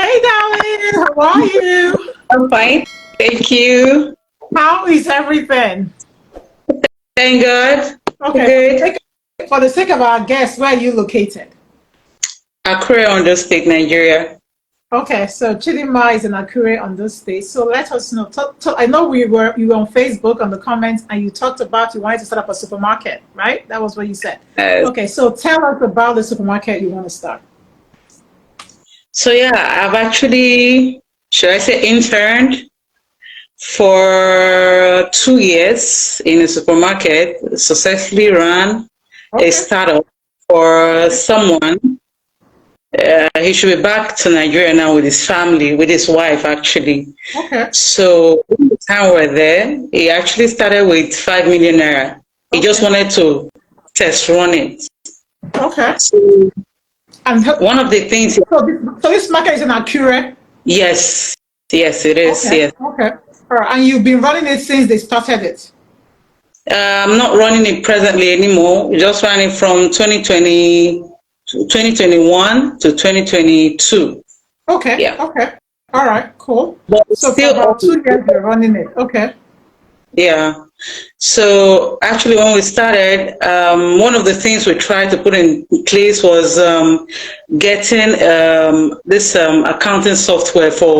Hey, darling, how are you? I'm fine. Thank you. How is everything? Thank God. Okay, Good. for the sake of our guests, where are you located? Accra, Ondo State, Nigeria. Okay, so Chidinma is in Akure on this state. So let us know. I know you were on Facebook on the comments and you talked about you wanted to set up a supermarket, right? That was what you said. Uh, Okay, so tell us about the supermarket you want to start. so yeah, I've actually, should I say, interned for 2 years in a supermarket, successfully ran a Okay, startup for someone. He should be back to Nigeria now with his family, with his wife actually. okay, So when the time we're there, he actually started with 5 million naira. He just okay, wanted to test run it. okay. So And one of the things, so this market is in Akure. yes, yes, it is, Okay, yes. okay. All right, and you've been running it since they started it. I'm not running it presently anymore. We just ran it from 2021 to 2022. Okay, Yeah. okay. All right, cool. But it's So for still about open. 2 years you're running it. Okay. Yeah. So actually, when we started, one of the things we tried to put in place was getting this accounting software for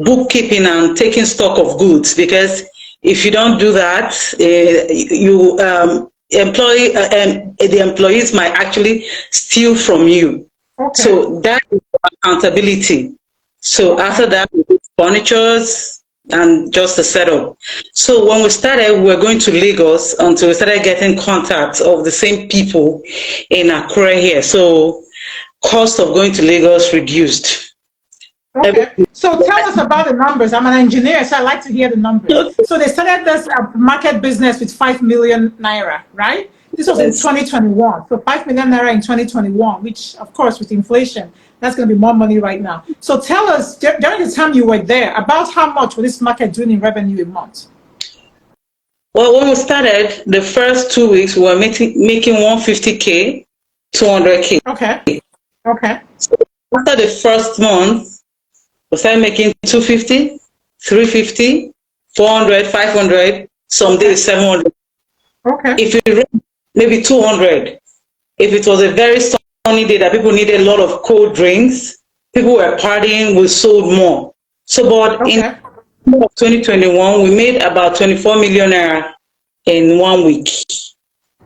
bookkeeping and taking stock of goods. Because if you don't do that, you the employees might actually steal from you. Okay. So that is accountability. So Okay. after that, we did furnitures and just the setup. So when we started, we were going to Lagos until we started getting contacts of the same people in Accra here. So cost of going to Lagos reduced. Okay. So tell us about the numbers. I'm an engineer, so I like to hear the numbers. So they started this market business with 5 million naira, right? This was in Yes. 2021. So 5 million naira in 2021, which of course with inflation, that's going to be more money right now. So tell us during the time you were there about how much was this market doing in revenue a month? Well, when we started, the first 2 weeks, we were making 150K, 200K. Okay. Okay. So after the first month, we started making 250, 350, 400, 500, some Okay. days 700. Okay. If you run maybe 200, if it was a very sunny day that people needed a lot of cold drinks, people were partying, we sold more. So, but in Okay. 2021, we made about 24 million naira in 1 week.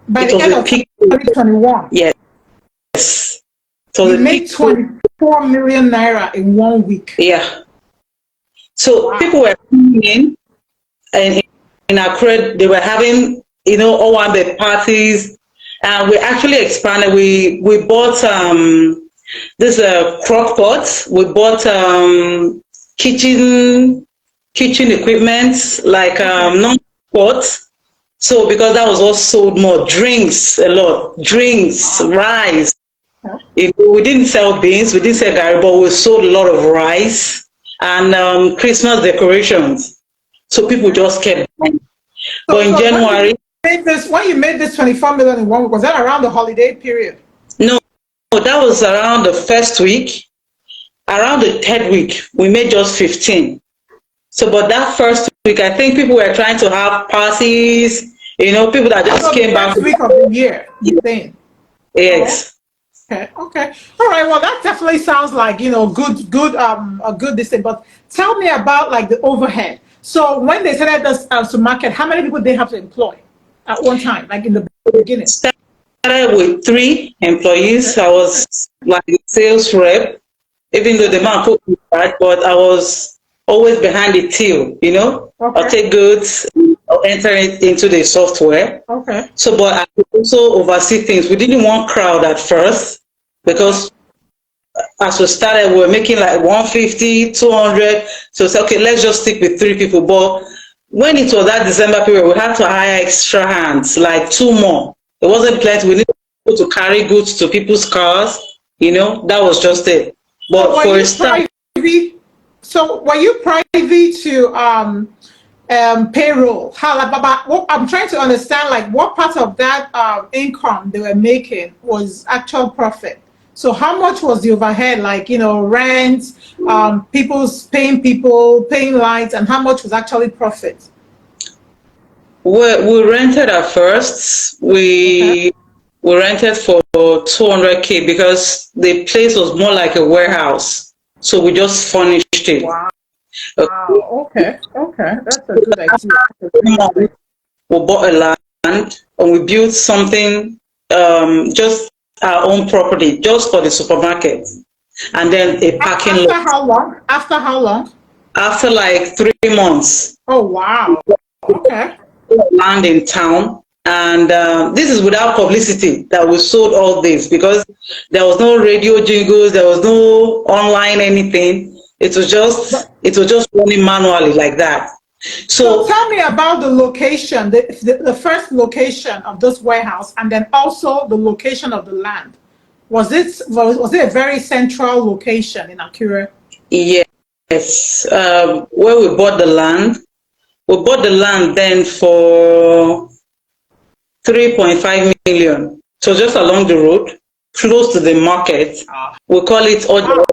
By It the was end a of peak. 2021, Yes. So you the made peak. 24 million naira in 1 week. Yeah. So people Wow. were coming in and in Accra, they were having, Owambe parties. And we actually expanded. We bought this crock pot. We bought kitchen equipment like Okay. non-pots. So because that was what sold more, drinks a lot, drinks, Wow. rice. Okay. We didn't sell beans, we didn't sell gari, but we sold a lot of rice and Christmas decorations. So people Okay. just kept buying. But So, in so January, when you made this 24 million in 1 week, was that around the holiday period? no, that was around the first week. Around the third week, we made just 15. So, but that first week, I think people were trying to have parties, people that just So the came back. first week of the year, you think? Oh, Yes. okay. Okay. All right. Well, that definitely sounds like a good this thing. But tell me about like the overhead. So when they started this to market, how many people they have to employ at one time, like in the beginning? Started with 3 employees. Okay. I was like the sales rep, even though the Okay. man put me back, but I was always behind the till. I'll Okay. take goods, I'll enter it into the software. Okay. So, but I could also oversee things. We didn't want crowd at first Okay. because as we started, we were making like 150, 200. So it's okay, let's just stick with 3 people. But when it was that December period, we had to hire extra hands, like 2 more. It wasn't plenty. We needed people to carry goods to people's cars. That was just it. So But were for a you start, privy? So were you privy to payroll? How like what I'm trying to understand like what part of that income they were making was actual profit. So how much was the overhead? Like, rent, people, paying lights, and how much was actually profit? We rented at first. Okay. We rented for 200K because the place was more like a warehouse. So we just furnished it. Wow. Uh, Okay. Okay. That's a good idea. That's a very good idea. We bought a land and we built something, just our own property, just for the supermarket, and then a parking After lot. how long? After how long? After like 3 months, Oh, wow. Okay. land in town. And this is without publicity that we sold all this because there was no radio jingles, there was no online anything. It was just running manually like that. So So tell me about the location, the first location of this warehouse, and then also the location of the land. Was it a very central location in Akure? yes, where we bought the land then for 3.5 million. So just along the road, close to the market. Ah, We call it Ondo. wow.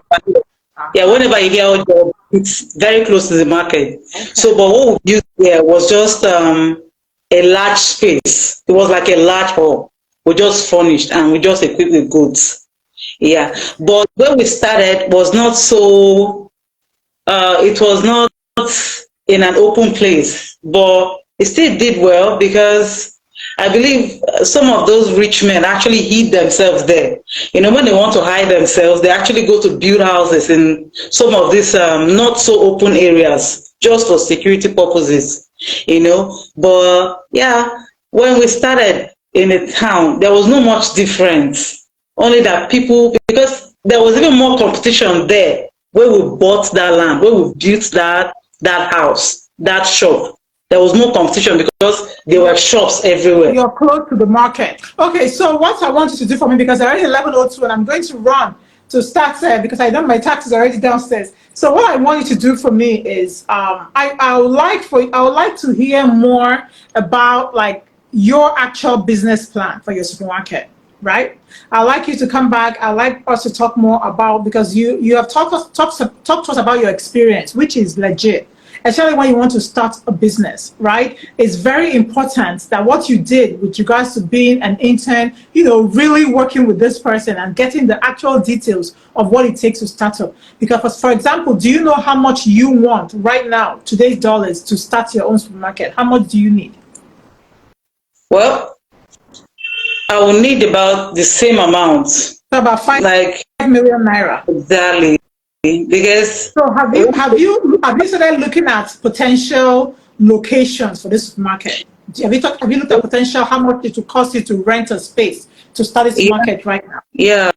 Yeah, Uh-huh. whenever you hear Ondo, it's very close to the market. Okay. So, but what we used there was just a large space. It was like a large hall. We just furnished and we just equipped with goods. Yeah, but where we started was not so. It was not in an open place, but it still did well because I believe some of those rich men actually hid themselves there. You know, when they want to hide themselves, they actually go to build houses in some of these not so open areas just for security purposes, you know. But yeah, when we started in a town, there was no much difference. Only that people, because there was even more competition there where we bought that land, where we built that house, that shop. There was no competition because there were shops everywhere. You're close to the market. Okay, so what I want you to do for me, because I already 11:02 and I'm going to run to start because I know my tax is already downstairs. So what I want you to do for me is I would like to hear more about like your actual business plan for your supermarket, right? I'd like you to come back. I'd like us to talk more about, because you have talked to us about your experience, which is legit, especially when you want to start a business, right? It's very important that what you did with regards to being an intern, really working with this person and getting the actual details of what it takes to start up. Because, for example, do you know how much you want right now, today's dollars, to start your own supermarket? How much do you need? Well, I will need about the same amount, So about like 5 million naira. exactly, because So have you started looking at potential locations for this supermarket? Have you looked at potential, how much it will cost you to rent a space to start this yeah, market right now? yeah,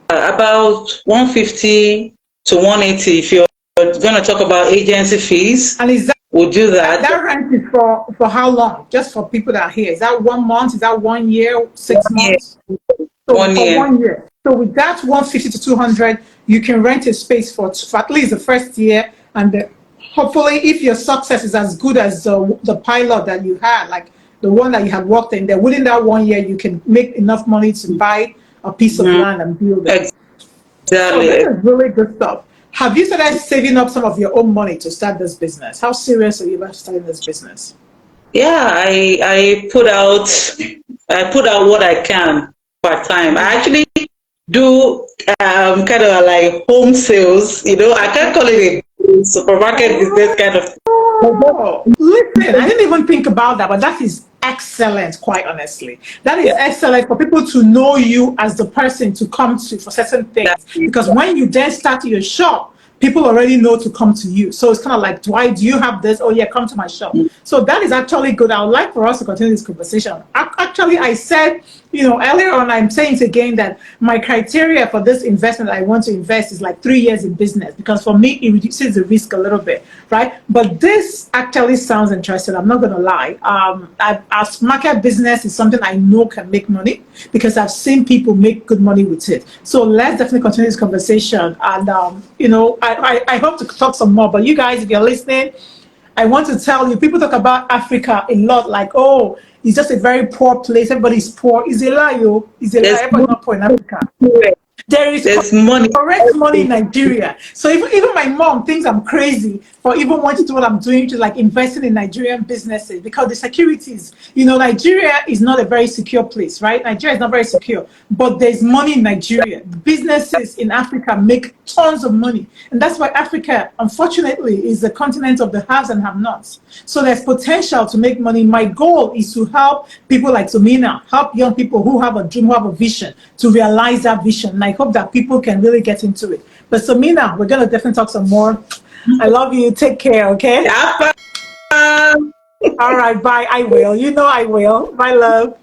about 150 to 180. If you're going to talk about agency fees, And is that we'll do that, that. that rent is for how long? Just for people that are here. Is that 1 month? Is that 1 year? 1 year. $6 months? So 1 for year. 1 year. So with that 150 to 200, you can rent a space for at least the first year, and hopefully, if your success is as good as the pilot that you had, like the one that you had worked in, then within that 1 year, you can make enough money to buy a piece of Mhm. land and build it. So this Exactly. is really good stuff. Have you started saving up some of your own money to start this business? How serious are you about starting this business? Yeah, I put out what I can part time. I actually do kind of like home sales. You know, I can't call it a supermarket business kind of. Oh, listen, I didn't even think about that, but that is excellent, quite honestly. That is Yeah, excellent for people to know you as the person to come to for certain things. exactly. Because when you then start your shop, people already know to come to you. So it's kind of like, Dwight, do you have this? Oh, yeah, come to my shop. So that is actually good. I would like for us to continue this conversation. Actually, I said, earlier on, I'm saying it again that my criteria for this investment I want to invest is like 3 years in business, because for me, it reduces the risk a little bit, right? But this actually sounds interesting. I'm not going to lie. As market business is something I know can make money because I've seen people make good money with it. So let's definitely continue this conversation. And, I hope to talk some more. But you guys, if you're listening, I want to tell you, people talk about Africa a lot, like, oh, it's just a very poor place. Everybody's poor. It's a lie, yo. It's a lie. There's Everybody's not poor in Africa. nowhere. There is There's money. correct money in Nigeria. So even my mom thinks I'm crazy for even wanting to do what I'm doing, to like investing in Nigerian businesses, because the securities, Nigeria is not a very secure place, right? Nigeria is not very secure, but there's money in Nigeria. Businesses in Africa make tons of money. And that's why Africa, unfortunately, is the continent of the haves and have-nots. So there's potential to make money. My goal is to help people like Somina, help young people who have a dream, who have a vision, to realize that vision. And I hope that people can really get into it. But Somina, we're going to definitely talk some more. I love you. Take care, okay? Have fun. All right, bye. I will. I will. Bye, love.